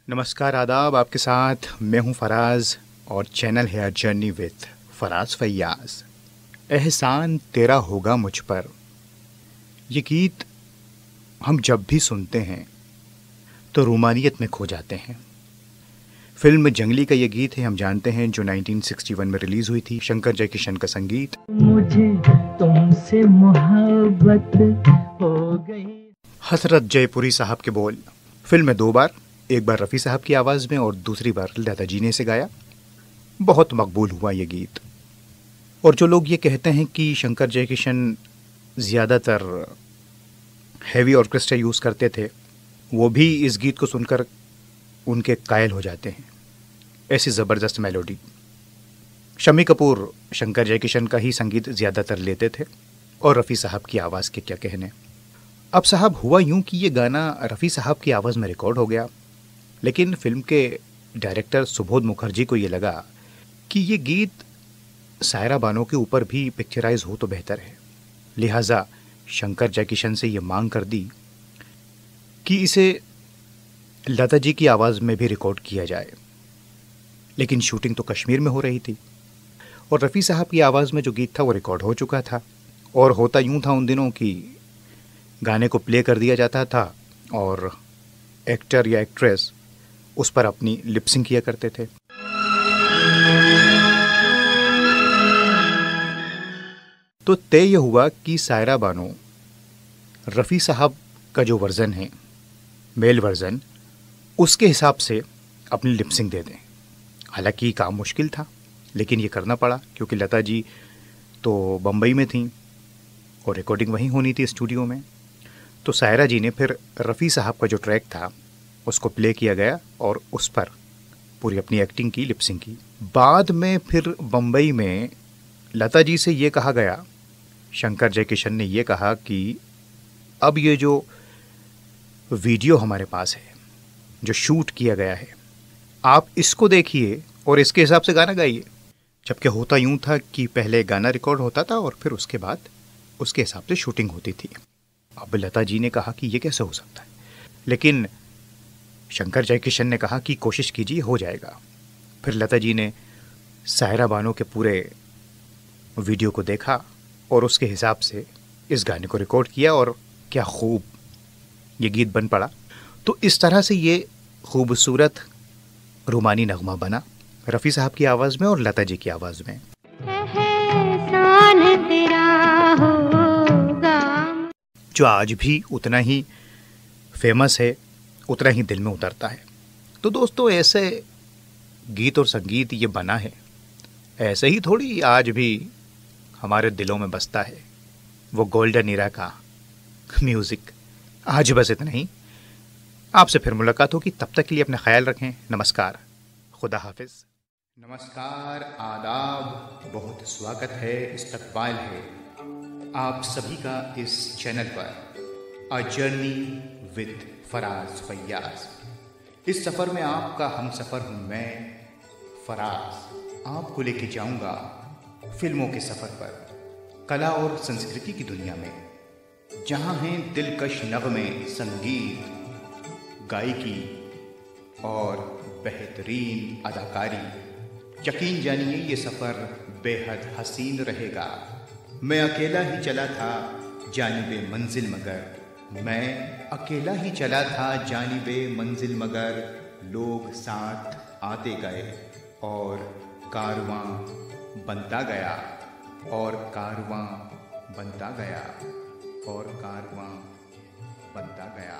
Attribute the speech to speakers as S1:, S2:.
S1: नमस्कार आदाब। आपके साथ मैं हूं फराज और चैनल है a journey with Faraz Faiyaz. एहसान तेरा होगा मुझ पर, ये गीत हम जब भी सुनते हैं तो रूमानियत में खो जाते हैं। फिल्म जंगली का ये गीत है, हम जानते हैं, जो 1961 में रिलीज़ हुई थी। शंकर जयकिशन का संगीत।
S2: मुझे तुमसे मोहब्बत हो गई।
S1: हसरत जयपुरी साहब के बोल। फिल्म में दो बार, एक बार रफ़ी साहब की आवाज़ में और दूसरी बार लता जी ने इसे गाया। बहुत मकबूल हुआ ये गीत। और जो लोग ये कहते हैं कि शंकर जयकिशन ज़्यादातर हैवी ऑर्केस्ट्रा यूज़ करते थे, वो भी इस गीत को सुनकर उनके कायल हो जाते हैं। ऐसी ज़बरदस्त मेलोडी। शम्मी कपूर शंकर जयकिशन का ही संगीत ज़्यादातर लेते थे और रफ़ी साहब की आवाज़ के क्या कहने। अब साहब हुआ यूं कि ये गाना रफ़ी साहब की आवाज़ में रिकॉर्ड हो गया, लेकिन फिल्म के डायरेक्टर सुबोध मुखर्जी को ये लगा कि ये गीत सायरा बानो के ऊपर भी पिक्चराइज हो तो बेहतर है। लिहाजा शंकर जयकिशन से ये मांग कर दी कि इसे लता जी की आवाज़ में भी रिकॉर्ड किया जाए। लेकिन शूटिंग तो कश्मीर में हो रही थी और रफ़ी साहब की आवाज़ में जो गीत था वो रिकॉर्ड हो चुका था। और होता यूं था उन दिनों कि गाने को प्ले कर दिया जाता था और एक्टर या एक्ट्रेस उस पर अपनी लिपसिंग किया करते थे। तो तय यह हुआ कि सायरा बानो रफ़ी साहब का जो वर्ज़न है, मेल वर्ज़न, उसके हिसाब से अपनी लिपसिंग दे दें। हालांकि काम मुश्किल था, लेकिन ये करना पड़ा क्योंकि लता जी तो बम्बई में थीं और रिकॉर्डिंग वहीं होनी थी स्टूडियो में। तो सायरा जी ने फिर रफ़ी साहब का जो ट्रैक था उसको प्ले किया गया और उस पर पूरी अपनी एक्टिंग की, लिपसिंग की। बाद में फिर बम्बई में लता जी से ये कहा गया, शंकर जयकिशन ने ये कहा कि अब ये जो वीडियो हमारे पास है, जो शूट किया गया है, आप इसको देखिए और इसके हिसाब से गाना गाइए। जबकि होता यूं था कि पहले गाना रिकॉर्ड होता था और फिर उसके बाद उसके हिसाब से शूटिंग होती थी। अब लता जी ने कहा कि ये कैसे हो सकता है, लेकिन शंकर जयकिशन ने कहा कि कोशिश कीजिए, हो जाएगा। फिर लता जी ने सायरा बानो के पूरे वीडियो को देखा और उसके हिसाब से इस गाने को रिकॉर्ड किया और क्या खूब ये गीत बन पड़ा। तो इस तरह से ये खूबसूरत रूमानी नगमा बना, रफ़ी साहब की आवाज़ में और लता जी की आवाज़ में।
S2: एहसान तेरा होगा।
S1: जो आज भी उतना ही फेमस है, उतना ही दिल में उतरता है। तो दोस्तों, ऐसे गीत और संगीत ये बना है, ऐसे ही थोड़ी आज भी हमारे दिलों में बसता है वो गोल्डन ईरा का म्यूज़िक। आज बस इतना ही। आपसे फिर मुलाकात होगी, तब तक के लिए अपना ख्याल रखें। नमस्कार, खुदा हाफिज़। नमस्कार, आदाब, बहुत स्वागत है, इस्तकबाल है आप सभी का इस चैनल पर a journey with Faraz Faiyaz. इस सफ़र में आपका हम सफ़र हूँ मैं फराज। आपको लेके जाऊँगा फिल्मों के सफ़र पर, कला और संस्कृति की दुनिया में, जहाँ हैं दिलकश नग़मे, संगीत, गायकी और बेहतरीन अदाकारी। यकीन जानिए ये सफ़र बेहद हसीन रहेगा। मैं अकेला ही चला था जानिबे मंजिल मगर, मैं अकेला ही चला था जानिबे मंजिल मगर, लोग साथ आते गए और कारवां बनता गया, और कारवां बनता गया, और कारवां बनता गया।